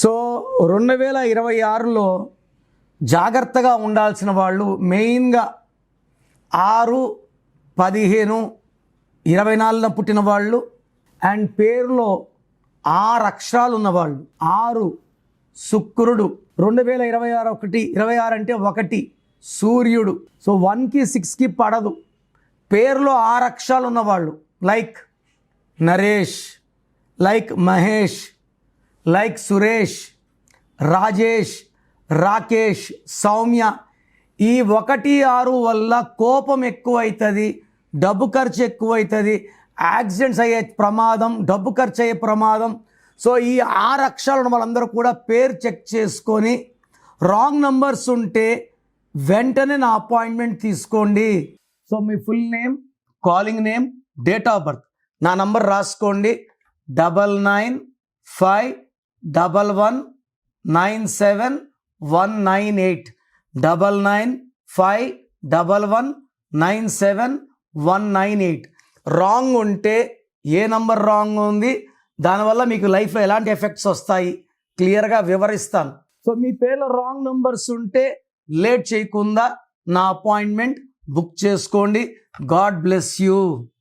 So 2026లో జాగ్రత్తగా ఉండాల్సిన వాళ్ళు మెయిన్గా 6, 15, 24న పుట్టిన వాళ్ళు అండ్ పేరులో 6 అక్షరాలు ఉన్నవాళ్ళు. 6 శుక్రుడు, 2026 అంటే 1 సూర్యుడు. సో 1కి 6కి పడదు. పేరులో 6 అక్షరాలు ఉన్నవాళ్ళు like Naresh, like Mahesh, like Suresh, Rajesh, Rakesh, Soumya. ఈ 1, 6 వల్ల కోపం ఎక్కువవుతుంది, డబ్బు ఖర్చు ఎక్కువవుతుంది, యాక్సిడెంట్స్ అయ్యే ప్రమాదం, డబ్బు ఖర్చు అయ్యే ప్రమాదం. సో ఈ 6 అక్షరాలు ఉన్న వాళ్ళందరూ కూడా పేరు చెక్ చేసుకొని రాంగ్ నంబర్స్ ఉంటే వెంటనే నా అపాయింట్మెంట్ తీసుకోండి. So me full name, calling name, date of birth, నా నంబర్ రాసుకోండి. 9951197198 9951197198. రాంగ్ ఉంటే ఏ నంబర్ రాంగ్ ఉంది, దానివల్ల మీకు లైఫ్లో ఎలాంటి ఎఫెక్ట్స్ వస్తాయి క్లియర్గా వివరిస్తాను. సో మీ పేర్లో రాంగ్ నంబర్స్ ఉంటే లేట్ చేయకుండా నా అపాయింట్మెంట్ బుక్ చేసుకోండి. God bless you.